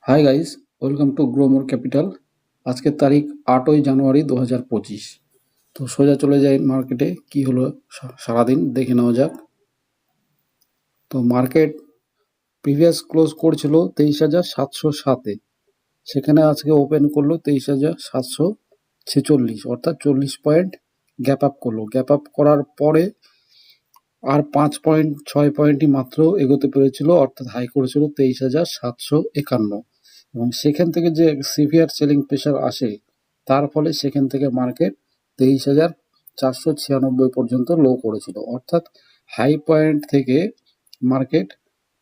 Hi guys, welcome to grow more capital. আজকের তারিখ 8ই জানুয়ারি 2025। তো সোজা চলে যাই মার্কেটে কি হলো সারাদিন দেখে নেওয়া যাক। তো মার্কেট প্রিভিয়াস ক্লোজ করেছিল 23,707-এ, সেখানে আজকে ওপেন করলো 23,746, অর্থাৎ 40 পয়েন্ট গ্যাপ আপ করলো। গ্যাপ আপ করার পরে আর 5.6 পয়েন্টই মাত্র এগোতে পেরেছিল, অর্থাৎ হাই করেছিল 23,751। এবং সেখান থেকে যে সিভিয়ার সেলিং প্রেশার আসে, তার ফলে সেখান থেকে মার্কেট 23,496 পর্যন্ত লো করেছিল, অর্থাৎ হাই পয়েন্ট থেকে মার্কেট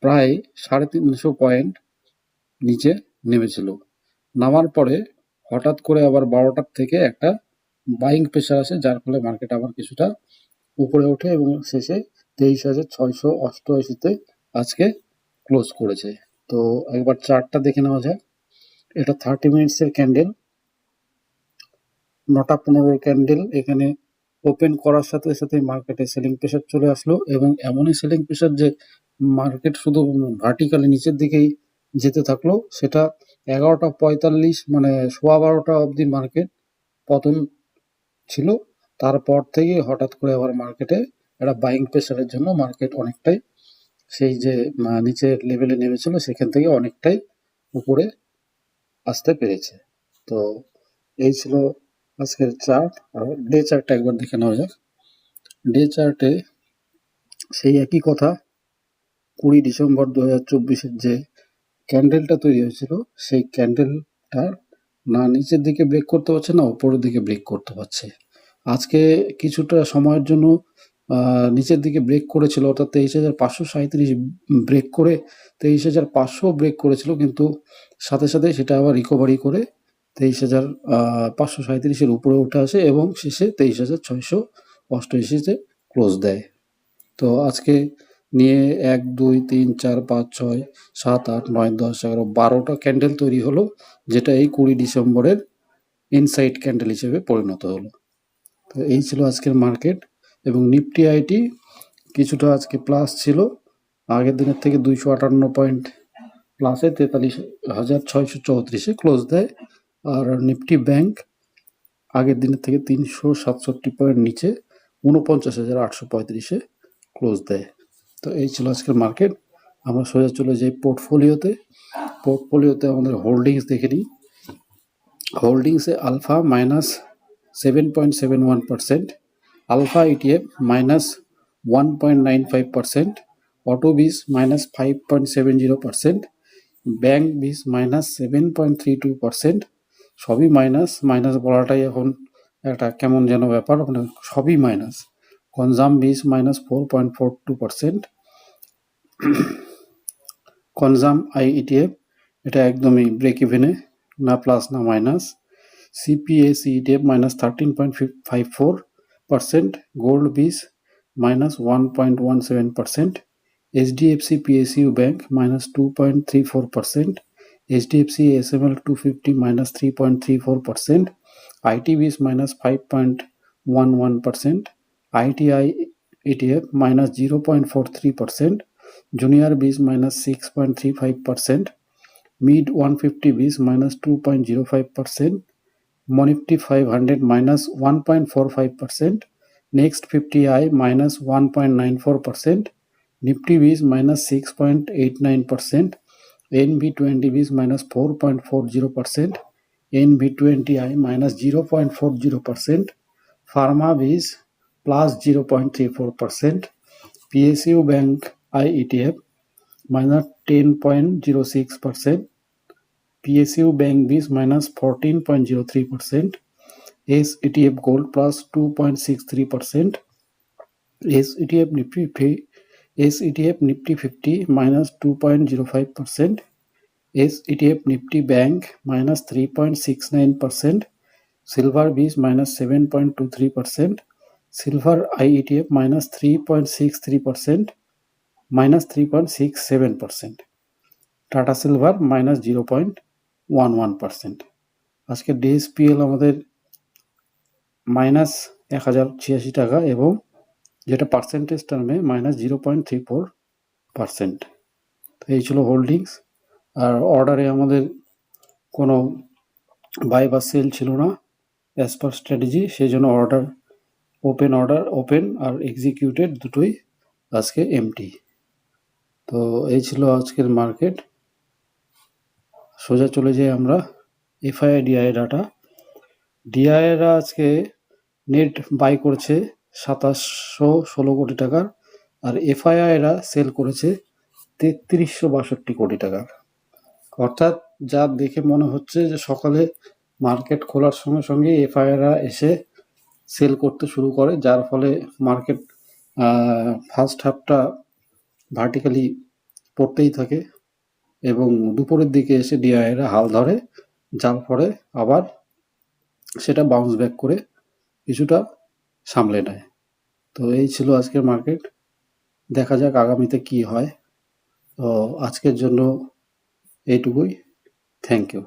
প্রায় 350 পয়েন্ট নিচে নেমেছিল। নামার পরে হঠাৎ করে আবার 12টার থেকে একটা বাইং প্রেশার আসে, যার ফলে মার্কেট আবার কিছুটা উপরে ওঠে এবং শেষে 23,688-তে আজকে ক্লোজ করেছে। তো একবার চার্টটা দেখে নেওয়া যাক। এটা 30 মিনিটসের ক্যান্ডেল, 9টা 15 ক্যান্ডেল। এখানে ওপেন করার সাথে সাথে মার্কেটে সেলিং প্রেশার চলে আসলো এবং এমনই সেলিং প্রেশার যে মার্কেট শুধু ভার্টিক্যালি নিচের দিকেই যেতে থাকলো। সেটা 11টা 45 মানে 12:15 অবধি মার্কেট পতন ছিল। তারপর থেকে হঠাৎ করে আবার মার্কেটে একটা বাইং প্রেশারের জন্য মার্কেট অনেকটাই সেই যে নিচের লেভেলে নেমেছিল সেখান থেকে অনেকটাই উপরে আসতে পেরেছে। তো এই ছিল আজকের চার্ট। আর ডে চার্টটা একবার দেখে নেওয়া যাক। ডে চার্টে সেই একই কথা, 20 ডিসেম্বর 2024-এর যে ক্যান্ডেলটা তৈরি হয়েছিল, সেই ক্যান্ডেলটা না নিচের দিকে ব্রেক করতে পারছে না উপরের দিকে ব্রেক করতে পারছে। আজকে কিছুটা সময়ের জন্য নিচের দিকে ব্রেক করেছিল, অর্থাৎ 23,537 ব্রেক করে 23,500 ব্রেক করেছিল, কিন্তু সাথে সাথে সেটা আবার রিকভারি করে 23,537-এর উপরে উঠে আসে এবং শেষে 23,688-তে ক্লোজ দেয়। তো আজকে নিয়ে 1 2 3 4 5 6 7 8 9 10 11 12টা ক্যান্ডেল তৈরি হলো, যেটা এই 20 ডিসেম্বরের ইনসাইড ক্যান্ডেল হিসেবে পরিণত হলো। তো এই ছিল আজকের মার্কেট। এবং নিফটি আইটি কিছুটা আজকে প্লাস ছিল, আগের দিনের থেকে 258 পয়েন্ট প্লাসে 43,634-এ ক্লোজ দেয়। আর নিফটি ব্যাংক আগের দিনের থেকে 367 পয়েন্ট নিচে 49,835-এ ক্লোজ দেয়। তো এই ছিল আজকের মার্কেট। আমরা সোজা চলে যাই পোর্টফোলিওতে আমাদের হোল্ডিংস দেখে নিই। হোল্ডিংসে আলফা -7.71%, আলফা ইটিএফ -1.95%, অটোবিজ -5.70%, ব্যাংক বিজ -7.32%। সবই মাইনাস। মাইনাস বলাটাই এখন একটা কেমন যেন ব্যাপার, মানে সবই মাইনাস। কনজাম বিজ -4.42%। কনজাম আই ইটিএফ এটা একদমই ব্রেক ইভেনে, না প্লাস না মাইনাস। সিপিএসি ইটিএফ -13.54%, গোল্ড বিজ -1.17%, HDFC PSU bank -2.34%, HDFC SML 250 -3.34%, IT বিজ -5.11%, আইটিআই ইটিএফ -0.43%, জুনিয়র বিজ -6.35%, মিড 150 বিজ -2.05%, মনিফটি 500 -1.45%, নেক্সট 50i -1.94%, নিফটি বিজ -6.89%, NV20 বিজ -4.40%, NV20i -0.40%, ফার্মা বিজ +0.34%, PSU bank I ETF -10.06%, PSU Bank Biz -14.03%, SETF Gold +2.63%, SETF Nifty 50 -2.05%, SETF Nifty Bank -3.69%, Silver Biz -7.23%, Silver IETF -3.63%, -3.67%, tata silver -0.11%। আজকে ডিএসপিএল আমাদের -1,086 টাকা এবং যেটা পার্সেন্টেজ টার্মে -0.34%। তো এই ছিল হোল্ডিংস। আর অর্ডারে আমাদের কোনো বাই বা সেল ছিল না অ্যাজ পার স্ট্র্যাটেজি, সেই জন্য অর্ডার ওপেন আর এক্সিকিউটেড দুটোই আজকে এমটি। তো এই ছিল আজকের মার্কেট। সোজা চলে যাই আমরা এফআইআই ডিআই ডাটা। ডিআইরা আজকে নেট বাই করেছে ২৭১৬ কোটি টাকার, আর এফআইআইরা সেল করেছে ৩৩৬২ কোটি টাকার। অর্থাৎ যা দেখে মনে হচ্ছে যে সকালে মার্কেট খোলার সঙ্গে সঙ্গে এফআইআইরা এসে সেল করতে শুরু করে, যার ফলে মার্কেট ফার্স্ট হাফটা ভার্টিক্যালি পড়তেই থাকে এবং দুপুরের দিকে এসে ডিআইরা হাল ধরে, যার ফলে আবার সেটা বাউন্স ব্যাক করে কিছুটা সামলে নেয়। তো এই ছিল আজকের মার্কেট। দেখা যাক আগামীতে কি হয়। তো আজকের জন্য এইটুকুই। Thank you.